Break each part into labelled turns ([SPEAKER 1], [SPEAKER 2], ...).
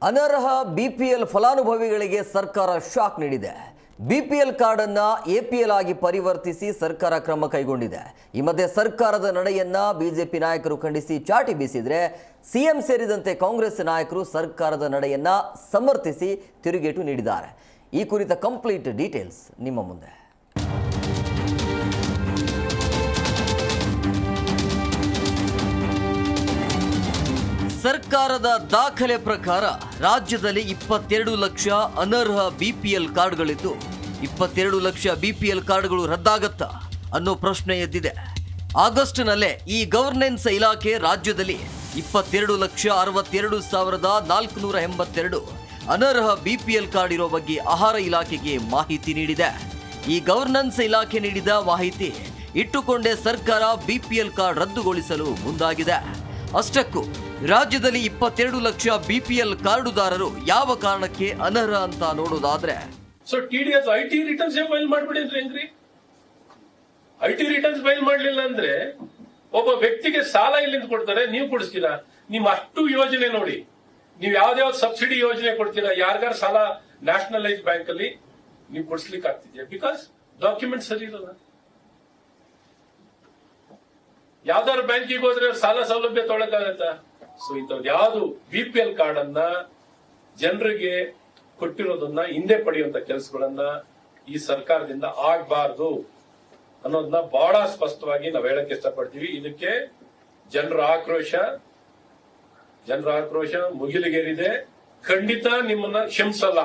[SPEAKER 1] ಅನರ್ಹ ಬಿಪಿಎಲ್ ಫಲಾನುಭವಿಗಳಿಗೆ ಸರ್ಕಾರ ಶಾಕ್ ನೀಡಿದೆ. ಬಿಪಿಎಲ್ ಕಾರ್ಡ್ ಅನ್ನು ಎಪಿಎಲ್ ಆಗಿ ಪರಿವರ್ತಿಸಿ ಸರ್ಕಾರ ಕ್ರಮ ಕೈಗೊಂಡಿದೆ. ಈ ಮಧ್ಯೆ ಸರ್ಕಾರದ ನಡೆಯನ್ನ ಬಿಜೆಪಿ ನಾಯಕರು ಖಂಡಿಸಿ ಚಾಟಿ ಬೀಸಿದ್ರೆ ಸಿಎಂ ಸೇರಿದಂತೆ ಕಾಂಗ್ರೆಸ್ ನಾಯಕರು ಸರ್ಕಾರದ ನಡೆಯನ್ನ ಸಮರ್ಥಿಸಿ ತಿರುಗೇಟು ನೀಡಿದ್ದಾರೆ. ಈ ಕುರಿತ ಕಂಪ್ಲೀಟ್ ಡೀಟೇಲ್ಸ್ ನಿಮ್ಮ ಮುಂದೆ. ಸರ್ಕಾರದ ದಾಖಲೆ ಪ್ರಕಾರ ರಾಜ್ಯದಲ್ಲಿ 22 ಲಕ್ಷ ಅನರ್ಹ ಬಿಪಿಎಲ್ ಕಾರ್ಡ್ಗಳಿದ್ದು 22 ಲಕ್ಷ ಬಿಪಿಎಲ್ ಕಾರ್ಡ್ಗಳು ರದ್ದಾಗತ್ತಾ ಅನ್ನೋ ಪ್ರಶ್ನೆ ಎದ್ದಿದೆ. ಆಗಸ್ಟ್ನಲ್ಲೇ ಈ ಗವರ್ನೆನ್ಸ್ ಇಲಾಖೆ ರಾಜ್ಯದಲ್ಲಿ 22,62,482 ಅನರ್ಹ ಬಿಪಿಎಲ್ ಕಾರ್ಡ್ ಇರೋ ಬಗ್ಗೆ ಆಹಾರ ಇಲಾಖೆಗೆ ಮಾಹಿತಿ ನೀಡಿದೆ. ಈ ಗವರ್ನೆನ್ಸ್ ಇಲಾಖೆ ನೀಡಿದ ಮಾಹಿತಿ ಇಟ್ಟುಕೊಂಡೇ ಸರ್ಕಾರ ಬಿಪಿಎಲ್ ಕಾರ್ಡ್ ರದ್ದುಗೊಳಿಸಲು ಮುಂದಾಗಿದೆ. ಅಷ್ಟಕ್ಕೂ ರಾಜ್ಯದಲ್ಲಿ 22 ಲಕ್ಷ ಬಿಪಿಎಲ್ ಕಾರ್ಡುದಾರರು ಯಾವ ಕಾರಣಕ್ಕೆ ಅನರ್ಹ ಅಂತ ನೋಡೋದಾದ್ರೆ,
[SPEAKER 2] so TDS IT returns file ಮಾಡ್ಬಿಡಿದ್ರೆ ಹೆಂಗ್ರಿ? ಐಟಿ ರಿಟರ್ನ್ಸ್ ಫೈಲ್ ಮಾಡ್ಲಿಲ್ಲ ಅಂದ್ರೆ ಒಬ್ಬ ವ್ಯಕ್ತಿಗೆ ಸಾಲ ಎಲ್ಲಿಂದ ಕೊಡ್ತಾರೆ? ನೀವು ಕೊಡಿಸ್ತೀರಾ? ನಿಮ್ ಅಷ್ಟು ಯೋಜನೆ ನೋಡಿ, ನೀವು ಯಾವ್ದಾವ್ದು ಸಬ್ಸಿಡಿ ಯೋಜನೆ ಕೊಡ್ತೀರಾ? ಯಾರಿಗಾರ ಸಾಲ ನ್ಯಾಷನಲೈಸ್ ಬ್ಯಾಂಕ್ ಅಲ್ಲಿ ನೀವು ಕೊಡಿಸ್ಲಿಕ್ಕೆ ಆಗ್ತಿದ್ಯಾ? ಬಿಕಾಸ್ ಡಾಕ್ಯುಮೆಂಟ್ ಸರಿ ಇರಲ್ಲ. ಯಾವ್ದಾದ್ರು ಬ್ಯಾಂಕಿಗೆ ಹೋದ್ರೆ ಸಾಲ ಸೌಲಭ್ಯ ತೊಗೊಳಕ್ಕಾಗತ್ತಾ? ಸೊ ಇಂಥವ್ರು ಯಾವ್ದು ಬಿಪಿಎಲ್ ಕಾರ್ಡ್ ಅನ್ನ ಜನರಿಗೆ ಕೊಟ್ಟಿರೋದನ್ನ ಹಿಂದೆ ಪಡೆಯುವಂತ ಕೆಲಸಗಳನ್ನ ಈ ಸರ್ಕಾರದಿಂದ ಆಗಬಾರ್ದು ಅನ್ನೋದನ್ನ ಬಹಳ ಸ್ಪಷ್ಟವಾಗಿ ನಾವು ಹೇಳಕ್ ಇಷ್ಟಪಡ್ತೀವಿ. ಇದಕ್ಕೆ ಜನರ ಆಕ್ರೋಶ ಮುಗಿಲಿಗೇರಿದೆ. ಖಂಡಿತ ನಿಮ್ಮನ್ನ ಕ್ಷಮಿಸಲ್ಲ.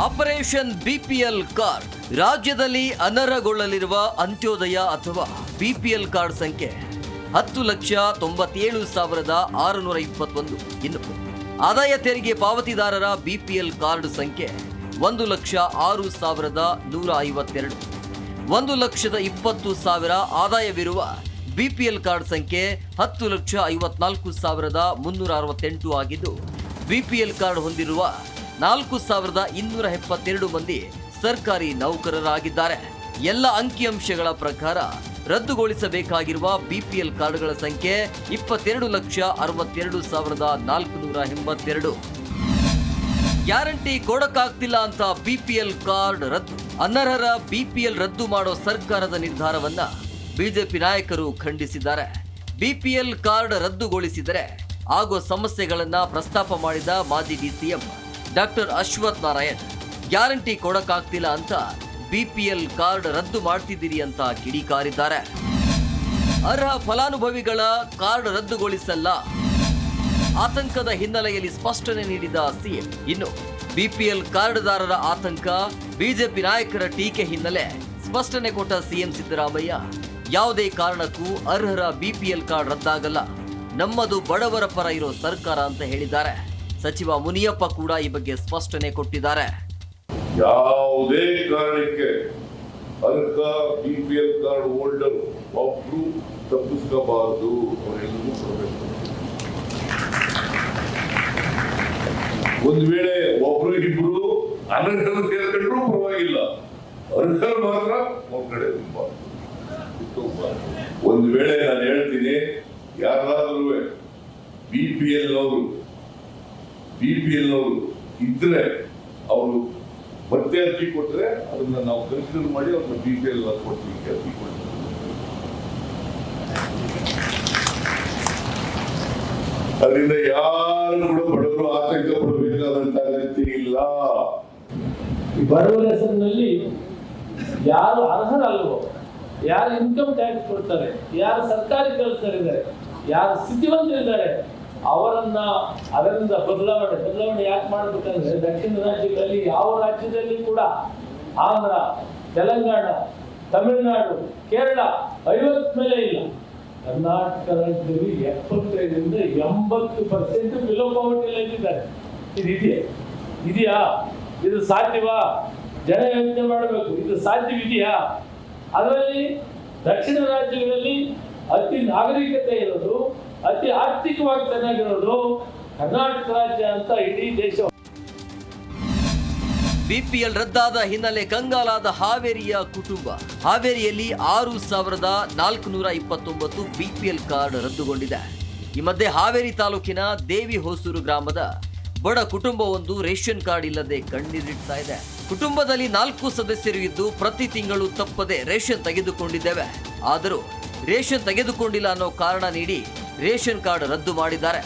[SPEAKER 1] ಆಪರೇಷನ್ ಬಿಪಿಎಲ್ ಕಾರ್ಡ್ ರಾಜ್ಯದಲ್ಲಿ ಅನರ್ಹಗೊಳ್ಳಲಿರುವ ಅಂತ್ಯೋದಯ ಅಥವಾ ಬಿಪಿಎಲ್ ಕಾರ್ಡ್ ಸಂಖ್ಯೆ 10,97,621. ಇನ್ನು ಆದಾಯ ತೆರಿಗೆ ಪಾವತಿದಾರರ ಬಿಪಿಎಲ್ ಕಾರ್ಡ್ ಸಂಖ್ಯೆ 1,06,152. 1,20,000 ಆದಾಯವಿರುವ ಬಿಪಿಎಲ್ ಕಾರ್ಡ್ ಸಂಖ್ಯೆ 10,54,368 ಆಗಿದ್ದು, ಬಿಪಿಎಲ್ ಕಾರ್ಡ್ ಹೊಂದಿರುವ 4,272 ಮಂದಿ ಸರ್ಕಾರಿ ನೌಕರರಾಗಿದ್ದಾರೆ. ಎಲ್ಲ ಅಂಕಿಅಂಶಗಳ ಪ್ರಕಾರ ರದ್ದುಗೊಳಿಸಬೇಕಾಗಿರುವ ಬಿಪಿಎಲ್ ಕಾರ್ಡ್ಗಳ ಸಂಖ್ಯೆ 22,62,482. ಗ್ಯಾರಂಟಿ ಕೊಡಕ್ಕಾಗ್ತಿಲ್ಲ ಅಂತ ಬಿಪಿಎಲ್ ಕಾರ್ಡ್ ರದ್ದು. ಅನರ್ಹರ ಬಿಪಿಎಲ್ ರದ್ದು ಮಾಡೋ ಸರ್ಕಾರದ ನಿರ್ಧಾರವನ್ನ ಬಿಜೆಪಿ ನಾಯಕರು ಖಂಡಿಸಿದ್ದಾರೆ. ಬಿಪಿಎಲ್ ಕಾರ್ಡ್ ರದ್ದುಗೊಳಿಸಿದರೆ ಆಗೋ ಸಮಸ್ಯೆಗಳನ್ನ ಪ್ರಸ್ತಾಪ ಮಾಡಿದ ಮಾಜಿ DCM doctor Ashwath Narayan, guarantee ಕೊಡಕ್ಕಾಗ್ತಿಲ್ಲ ಅಂತ ಬಿಪಿಎಲ್ ಕಾರ್ಡ್ ರದ್ದು ಮಾಡ್ತಿದ್ದೀರಿ ಅಂತ ಕಿಡಿಕಾರಿದ್ದಾರೆ. ಅರ್ಹ ಫಲಾನುಭವಿಗಳ ಕಾರ್ಡ್ ರದ್ದುಗೊಳಿಸಲ್ಲ ಆತಂಕದ ಹಿನ್ನೆಲೆಯಲ್ಲಿ ಸ್ಪಷ್ಟನೆ ನೀಡಿದ ಸಿಎಂ. ಇನ್ನು ಬಿಪಿಎಲ್ ಕಾರ್ಡ್ದಾರರ ಆತಂಕ, ಬಿಜೆಪಿ ನಾಯಕರ ಟೀಕೆ ಹಿನ್ನೆಲೆ ಸ್ಪಷ್ಟನೆ ಕೊಟ್ಟ ಸಿಎಂ ಸಿದ್ದರಾಮಯ್ಯ, ಯಾವುದೇ ಕಾರಣಕ್ಕೂ ಅರ್ಹರ ಬಿಪಿಎಲ್ ಕಾರ್ಡ್ ರದ್ದಾಗಲ್ಲ, ನಮ್ಮದು ಬಡವರ ಪರ ಇರೋ ಸರ್ಕಾರ ಅಂತ ಹೇಳಿದ್ದಾರೆ. ಸಚಿವ ಮುನಿಯಪ್ಪ ಕೂಡ ಈ ಬಗ್ಗೆ ಸ್ಪಷ್ಟನೆ ಕೊಟ್ಟಿದ್ದಾರೆ.
[SPEAKER 3] ಯಾವುದೇ ಕಾರಣಕ್ಕೆ ಅರ್ಹ ಬಿಪಿಎಲ್ ಕಾರ್ಡ್ ಹೋಲ್ಡರ್ ಒಬ್ರು ತಪ್ಪಿಸ್ಕೋಬಾರದು, ಅವರೆಲ್ಲರೂ ಕೊಡಬೇಕು. ಒಂದ್ ವೇಳೆ ಒಬ್ರು ಇಬ್ರು ಅನರ್ಹರು ಸೇರ್ಕೊಂಡ್ರು ಪರವಾಗಿಲ್ಲ, ಅರ್ಹರು ಮಾತ್ರ ಒಂದ್ ಕಡೆ ಒಂದ್ ವೇಳೆ ನಾನು ಹೇಳ್ತೀನಿ, ಯಾರಾದ್ರೂ ಬಿಪಿಎಲ್ ಅವರು ಇದ್ರೆ ಅವರು ಮತ್ತೆ ಅರ್ಜಿ ಕೊಟ್ರೆ ಅದನ್ನ ನಾವು ಕನ್ಸಿಡರ್ ಮಾಡಿ ಅವ್ರನ್ನ ಬಿಪಿಎಲ್ ಕೊಡ್ತೀವಿ ಅರ್ಜಿ ಕೊಡ್ತೀವಿ. ಅದರಿಂದ ಯಾರು ಕೂಡ ಬಡವರು ಆತಂಕ ಪಡಬೇಕಾದಂತ ಅಗತ್ಯ ಇಲ್ಲ.
[SPEAKER 4] ಬಡವರ ಹೆಸರಿನಲ್ಲಿ ಯಾರು ಅರ್ಹರಲ್ವೋ, ಯಾರು ಇನ್ಕಮ್ ಟ್ಯಾಕ್ಸ್ ಕೊಡ್ತಾರೆ, ಯಾರು ಸರ್ಕಾರಿ ಕೆಲಸದಲ್ಲಿದ್ದಾರೆ, ಯಾರು ಸ್ಥಿತಿವಂತರಿದ್ದಾರೆ ಅದರಿಂದ ಬದಲಾವಣೆ ಯಾಕೆ ಮಾಡಬೇಕಂದ್ರೆ, ದಕ್ಷಿಣ ರಾಜ್ಯಗಳಲ್ಲಿ ಯಾವ ರಾಜ್ಯದಲ್ಲಿ ಕೂಡ ಆಂಧ್ರ, ತೆಲಂಗಾಣ, ತಮಿಳುನಾಡು, ಕೇರಳ 50 ಮೇಲೆ ಇಲ್ಲ. ಕರ್ನಾಟಕ ರಾಜ್ಯದಲ್ಲಿ 75ರಿಂದ 80% ಬಿಲೋ ಪಾವರ್ಟಿ ಲೈನ್ ಇದ್ದಾರೆ. ಇದೆಯಾ? ಇದು ಸಾಧ್ಯವಾ? ಜನ ಯೋಚನೆ ಮಾಡಬೇಕು, ಇದು ಸಾಧ್ಯವಿದೆಯಾ? ಅದರಲ್ಲಿ ದಕ್ಷಿಣ ರಾಜ್ಯಗಳಲ್ಲಿ ಅತಿ ನಾಗರಿಕತೆ ಇರೋದು, ಅತಿ ಆರ್ಥಿಕವಾಗಿ ಚೆನ್ನಾಗಿರೋದು ಕರ್ನಾಟಕ ರಾಜ್ಯ ಅಂತ ಇಡೀ ದೇಶ.
[SPEAKER 1] ಬಿಪಿಎಲ್ ರದ್ದಾದ ಹಿನ್ನೆಲೆ ಕಂಗಾಲಾದ ಹಾವೇರಿಯ ಕುಟುಂಬ. ಹಾವೇರಿಯಲ್ಲಿ 6,429 ಬಿಪಿಎಲ್ ಕಾರ್ಡ್ ರದ್ದುಗೊಂಡಿದೆ. ಈ ಮಧ್ಯೆ ಹಾವೇರಿ ತಾಲೂಕಿನ ದೇವಿ ಹೊಸೂರು ಗ್ರಾಮದ ಬಡ ಕುಟುಂಬವೊಂದು ರೇಷನ್ ಕಾರ್ಡ್ ಇಲ್ಲದೆ ಕಣ್ಣೀರಿಡ್ತಾ ಇದೆ. ಕುಟುಂಬದಲ್ಲಿ 4 ಸದಸ್ಯರು ಇದ್ದು ಪ್ರತಿ ತಿಂಗಳು ತಪ್ಪದೆ ರೇಷನ್ ತೆಗೆದುಕೊಂಡಿದ್ದೇವೆ. ಆದರೂ ರೇಷನ್ ತೆಗೆದುಕೊಂಡಿಲ್ಲ ಅನ್ನೋ ಕಾರಣ ನೀಡಿ ರೇಷನ್ ಕಾರ್ಡ್ ರದ್ದು ಮಾಡಿದ್ದಾರೆ.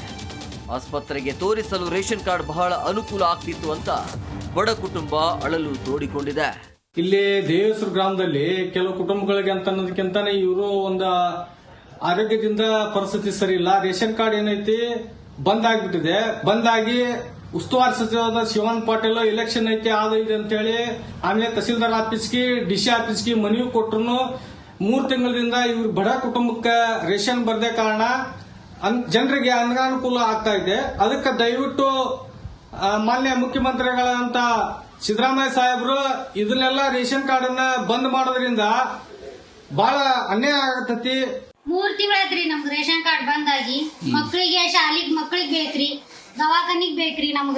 [SPEAKER 1] ಆಸ್ಪತ್ರೆಗೆ ತೋರಿಸಲು ರೇಷನ್ ಕಾರ್ಡ್ ಬಹಳ ಅನುಕೂಲ ಆಗ್ತಿತ್ತು ಅಂತ ಬಡ ಕುಟುಂಬ ಅಳಲು ತೋಡಿಕೊಂಡಿದೆ.
[SPEAKER 5] ಇಲ್ಲಿ ದೇವೇಶ್ವರ ಗ್ರಾಮದಲ್ಲಿ ಕೆಲವು ಕುಟುಂಬಗಳಿಗೆ ಅಂತ ಅನ್ನೋದಕ್ಕಿಂತಾನೆ ಇವರು ಒಂದು ಆರೋಗ್ಯದಿಂದ ಪರಿಸ್ಥಿತಿ ಸರಿ ಇಲ್ಲ. ರೇಷನ್ ಕಾರ್ಡ್ ಏನೈತಿ ಬಂದ್ ಆಗ್ಬಿಟ್ಟಿದೆ. ಬಂದಾಗಿ ಉಸ್ತುವಾರಿ ಸಚಿವರಾದ ಶಿವನ್ ಪಾಟೀಲ್ ಎಲೆಕ್ಷನ್ ಐತಿ ಅದು ಇದೆ ಅಂತ ಹೇಳಿ ಆಮೇಲೆ ತಹಸೀಲ್ದಾರ್ ಆಫೀಸ್ಗೆ ಡಿಸಿ ಆಫೀಸ್ಗೆ ಮನವಿ ಕೊಟ್ಟರು. 3 ತಿಂಗಳಿಂದ ಇವ್ರ ಬಡ ಕುಟುಂಬಕ್ಕೆ ರೇಷನ್ ಬರದೇ ಕಾರಣ ಜನರಿಗೆ ಅನಾನುಕೂಲ ಆಗ್ತಾ ಇದೆ. ಅದಕ್ಕೆ ದಯವಿಟ್ಟು ಮಾನ್ಯ ಮುಖ್ಯಮಂತ್ರಿಗಳಂತ ಸಿದ್ದರಾಮಯ್ಯ ಸಾಹೇಬರು ಇದನ್ನೆಲ್ಲ ರೇಷನ್ ಕಾರ್ಡ್ ಅನ್ನ ಬಂದ್ ಮಾಡೋದ್ರಿಂದ ಬಹಳ ಅನ್ಯಾಯ ಆಗತೈತಿ.
[SPEAKER 6] 3 ತಿಂಗಳಾಯ್ತ್ರಿ ನಮ್ಗೆ ರೇಷನ್ ಕಾರ್ಡ್ ಬಂದಾಗಿ. ಮಕ್ಕಳಿಗೆ ಶಾಲಿಗ್ ಮಕ್ಕಳಿಗೆ ಬೇಕ್ರಿ, ದವಾಖಾನಿಗ್ ಬೇಕ್ರಿ, ನಮ್ಗ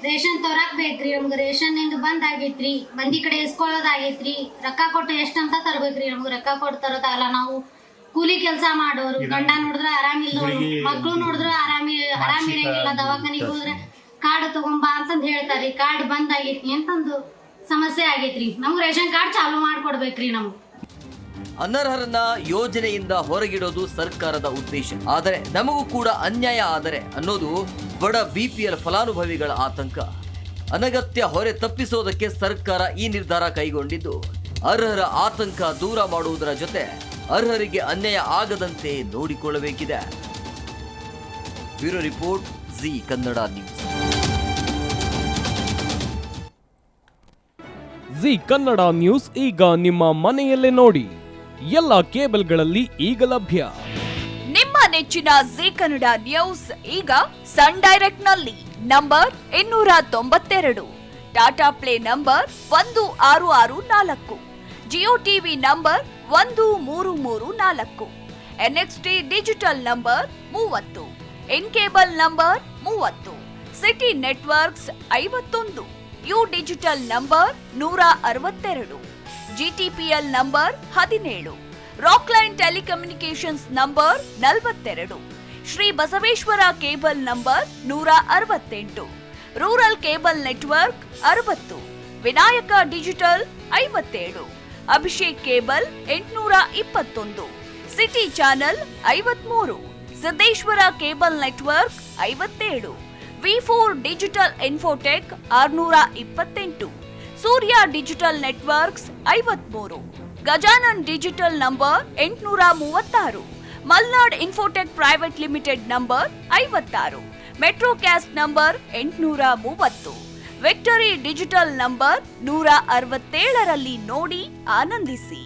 [SPEAKER 6] ರೇಷನ್ ತೋರಾಕ್ ಬೇಕ್ರಿ. ನಮ್ಗ ರೇಷನ್ ಇಂದ ಬಂದ್ ಆಗೈತ್ರಿ, ಮಂದಿ ಕಡೆ ಇಸ್ಕೊಳ್ಳೋದಾಗೈತ್ರಿ. ರೊಕ್ಕ ಕೊಟ್ಟು ಎಷ್ಟಂತ ತರಬೇಕ್ರಿ, ನಮ್ಗ ರೊಕ್ಕ ಕೊಟ್ಟು ತರೋದಾಗಲ್ಲ. ನಾವು ಕೂಲಿ ಕೆಲಸ ಮಾಡೋರು, ಗಂಡ ನೋಡಿದ್ರೆ ಆರಾಮಿಲ್ಲದವ್ರು, ಮಕ್ಳು ನೋಡಿದ್ರೆ ಆರಾಮಿರಂಗಿಲ್ಲ. ದವಾಖಾನಿಗೆ ಹೋದ್ರೆ ಕಾರ್ಡ್ ತಗೊಂಬಾ ಅಂತಂದ್ ಹೇಳ್ತಾರ್ರಿ. ಕಾರ್ಡ್ ಬಂದ್ ಆಗೈತಿ ಅಂತಂದು ಸಮಸ್ಯೆ ಆಗೈತ್ರಿ. ನಮ್ಗ್ ರೇಷನ್ ಕಾರ್ಡ್ ಚಾಲು ಮಾಡ್ಕೊಡ್ಬೇಕ್ರಿ. ನಮ್ಗೆ
[SPEAKER 1] ಅನರ್ಹರನ್ನ ಯೋಜನೆಯಿಂದ ಹೊರಗಿಡೋದು ಸರ್ಕಾರದ ಉದ್ದೇಶ. ಆದರೆ ನಮಗೂ ಕೂಡ ಅನ್ಯಾಯ ಆದರೆ ಅನ್ನೋದು ಬಡ BPL ಫಲಾನುಭವಿಗಳ ಆತಂಕ. ಅನಗತ್ಯ ಹೊರೆ ತಪ್ಪಿಸೋದಕ್ಕೆ ಸರ್ಕಾರ ಈ ನಿರ್ಧಾರ ಕೈಗೊಂಡಿದ್ದು ಅರ್ಹರ ಆತಂಕ ದೂರ ಮಾಡುವುದರ ಜೊತೆ ಅರ್ಹರಿಗೆ ಅನ್ಯಾಯ ಆಗದಂತೆ ನೋಡಿಕೊಳ್ಳಬೇಕಿದೆ. Bureau report, Zee Kannada news.
[SPEAKER 7] Zee Kannada news ಈಗ ನಿಮ್ಮ ಮನೆಯಲ್ಲೇ ನೋಡಿ. ಎಲ್ಲ ಕೇಬಲ್ಗಳಲ್ಲಿ ಈಗ ಲಭ್ಯ.
[SPEAKER 8] ನಿಮ್ಮ ನೆಚ್ಚಿನ ಜಿ ಕನ್ನಡ ನ್ಯೂಸ್ ಈಗ ಸನ್ ಡೈರೆಕ್ಟ್ ನಲ್ಲಿ number 292, Tata play number 1664, Jio TV number 1334, NXT digital number 30, in cable number 30, city networks 51, U digital number 162, GTPL number 17, Rockline telecommunications number 42, Shri Basaveshwara cable number 168, rural cable network 60, Vinayaka digital 57, Abhishek cable 821, city channel 53, Siddeshwara cable network 57, V4 digital Infotech 628, Surya digital networks 53, Gajanan digital number 836, Malnad infotech private limited number 56, Metrocast number 830, victory digital number 167ರಲ್ಲಿ ನೋಡಿ ಆನಂದಿಸಿ.